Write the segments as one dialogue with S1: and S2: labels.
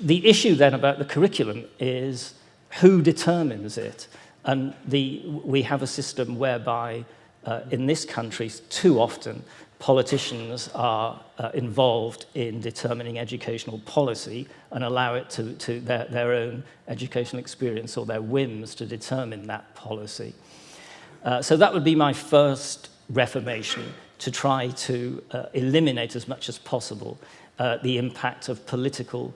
S1: The issue then about the curriculum is who determines it. And we have a system whereby, in this country, too often, politicians are involved in determining educational policy and allow it to their own educational experience or their whims to determine that policy. So that would be my first reformation, to try to eliminate as much as possible the impact of political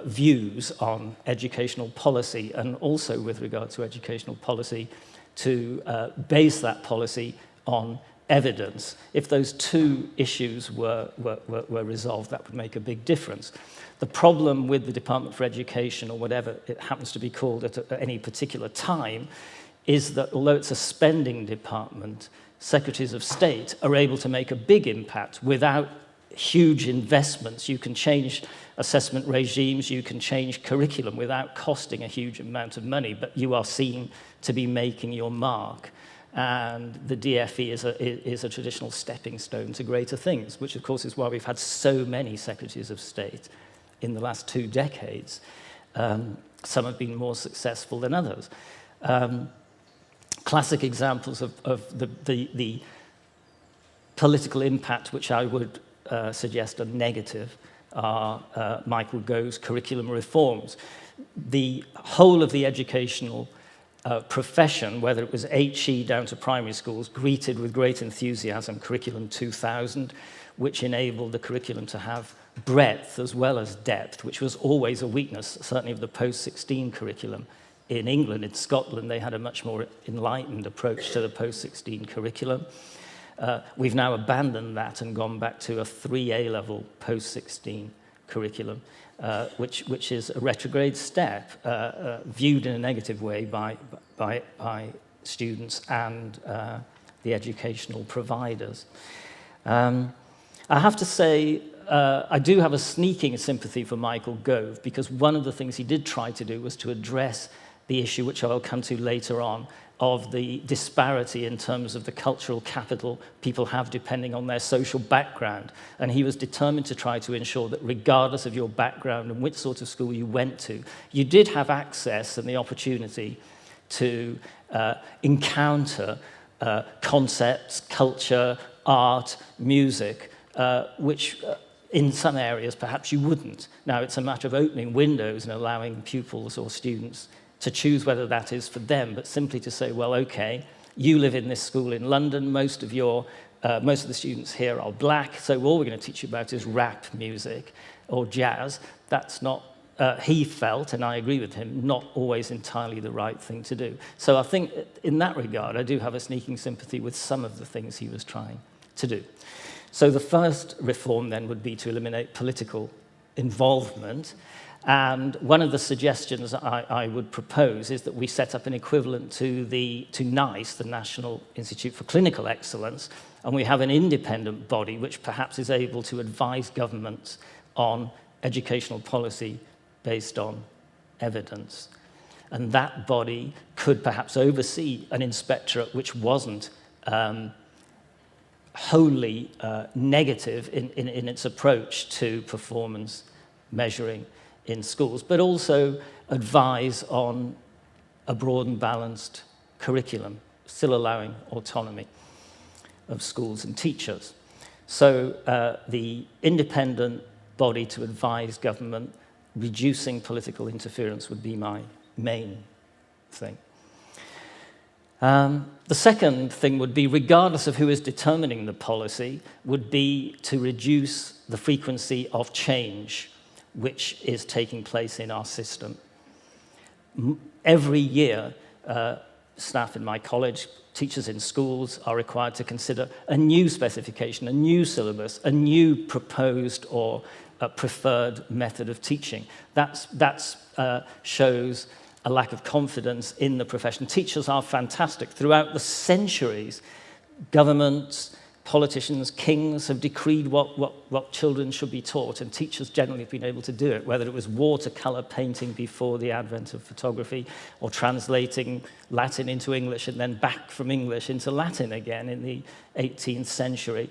S1: views on educational policy, and also with regard to educational policy, to base that policy on evidence. If those two issues were resolved, that would make a big difference. The problem with the Department for Education, or whatever it happens to be called at any particular time, is that although it's a spending department, secretaries of state are able to make a big impact without huge investments. You can change assessment regimes, you can change curriculum without costing a huge amount of money, but you are seen to be making your mark. And the DFE is a traditional stepping stone to greater things, which of course is why we've had so many secretaries of state in the last 2 decades. Some have been more successful than others. Classic examples of the political impact, which I would suggest are negative, are Michael Gove's curriculum reforms. The whole of the educational profession, whether it was HE down to primary schools, greeted with great enthusiasm Curriculum 2000, which enabled the curriculum to have breadth as well as depth, which was always a weakness, certainly of the post-16 curriculum. In England, in Scotland, they had a much more enlightened approach to the post-16 curriculum. We've now abandoned that and gone back to a 3 A-level post-16 curriculum, which is a retrograde step, viewed in a negative way by students and the educational providers. I have to say, I do have a sneaking sympathy for Michael Gove, because one of the things he did try to do was to address the issue, which I'll come to later on, of the disparity in terms of the cultural capital people have depending on their social background. And he was determined to try to ensure that regardless of your background and which sort of school you went to, you did have access and the opportunity to encounter concepts, culture, art, music, which in some areas perhaps you wouldn't. Now it's a matter of opening windows and allowing pupils or students to choose whether that is for them, but simply to say, well, okay, you live in this school in London, most of the students here are black, so all we're going to teach you about is rap music or jazz. That's not, he felt, and I agree with him, not always entirely the right thing to do. So I think in that regard, I do have a sneaking sympathy with some of the things he was trying to do. So the first reform then would be to eliminate political involvement. And one of the suggestions I would propose is that we set up an equivalent to NICE, the National Institute for Clinical Excellence, and we have an independent body which perhaps is able to advise governments on educational policy based on evidence. And that body could perhaps oversee an inspectorate which wasn't wholly negative in its approach to performance measuring in schools, but also advise on a broad and balanced curriculum, still allowing autonomy of schools and teachers. So the independent body to advise government, reducing political interference would be my main thing. The second thing would be, regardless of who is determining the policy, would be to reduce the frequency of change which is taking place in our system. Every year, staff in my college, teachers in schools are required to consider a new specification, a new syllabus, a new proposed or preferred method of teaching. That shows a lack of confidence in the profession. Teachers are fantastic. Throughout the centuries, governments, politicians, kings have decreed what children should be taught, and teachers generally have been able to do it, whether it was watercolor painting before the advent of photography, or translating Latin into English and then back from English into Latin again in the 18th century.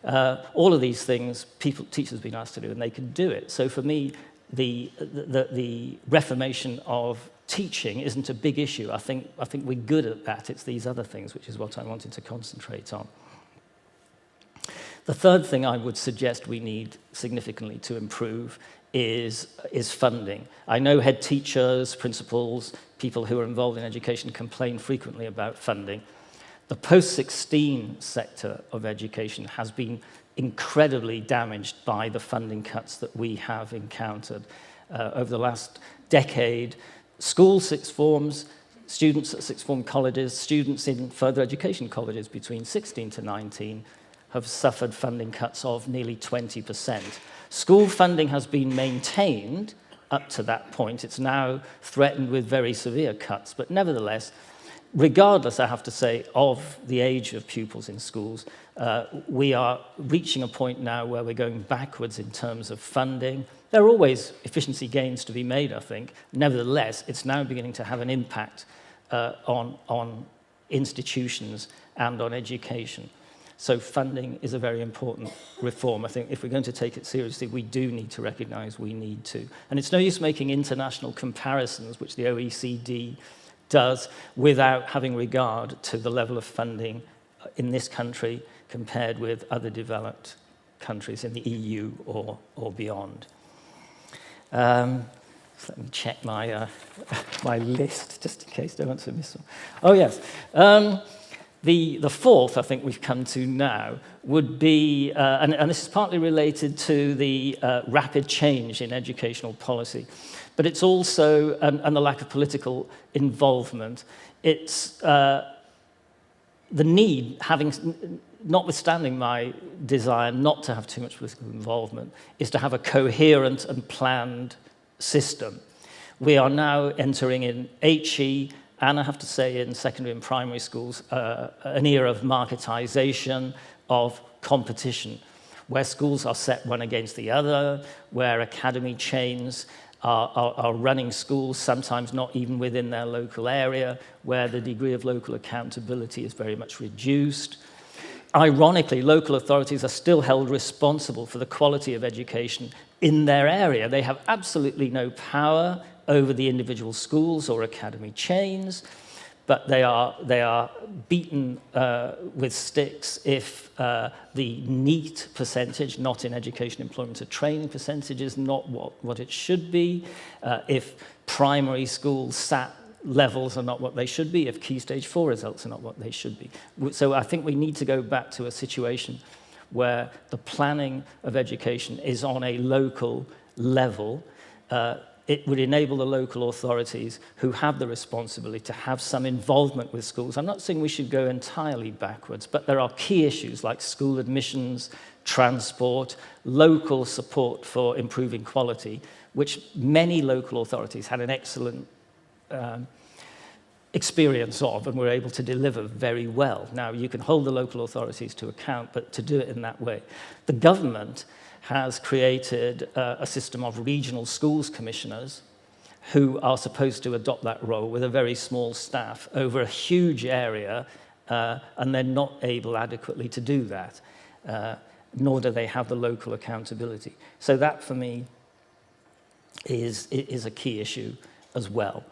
S1: All of these things teachers have been asked to do, and they can do it. So for me, the reformation of teaching isn't a big issue. I think we're good at that. It's these other things, which is what I wanted to concentrate on. The third thing I would suggest we need significantly to improve is funding. I know head teachers, principals, people who are involved in education complain frequently about funding. The post-16 sector of education has been incredibly damaged by the funding cuts that we have encountered over the last decade. School sixth forms, students at sixth form colleges, students in further education colleges between 16 to 19 have suffered funding cuts of nearly 20%. School funding has been maintained up to that point. It's now threatened with very severe cuts, but nevertheless, regardless, I have to say, of the age of pupils in schools, we are reaching a point now where we're going backwards in terms of funding. There are always efficiency gains to be made, I think. Nevertheless, it's now beginning to have an impact on institutions and on education. So funding is a very important reform. I think if we're going to take it seriously, we do need to recognize we need to. And it's no use making international comparisons, which the OECD does, without having regard to the level of funding in this country compared with other developed countries in the EU or beyond. So let me check my, my list, just in case I don't want to miss one. Oh, yes. The fourth, I think we've come to now, would be, and this is partly related to the rapid change in educational policy, but it's also, and the lack of political involvement, it's the need, notwithstanding my desire not to have too much political involvement, is to have a coherent and planned system. We are now entering in HE, and I have to say in secondary and primary schools, an era of marketization, of competition, where schools are set one against the other, where academy chains are running schools, sometimes not even within their local area, where the degree of local accountability is very much reduced. Ironically, local authorities are still held responsible for the quality of education in their area. They have absolutely no power over the individual schools or academy chains, but they are beaten with sticks if the NEET percentage, not in education, employment, or training percentage, is not what it should be, if primary school SAT levels are not what they should be, if Key Stage 4 results are not what they should be. So I think we need to go back to a situation where the planning of education is on a local level. It would enable the local authorities who have the responsibility to have some involvement with schools. I'm not saying we should go entirely backwards, but there are key issues like school admissions, transport, local support for improving quality, which many local authorities had an excellent experience of and were able to deliver very well. Now, you can hold the local authorities to account, but to do it in that way. The government has created a system of regional schools commissioners who are supposed to adopt that role with a very small staff over a huge area, and they're not able adequately to do that, nor do they have the local accountability. So that, for me, is a key issue as well.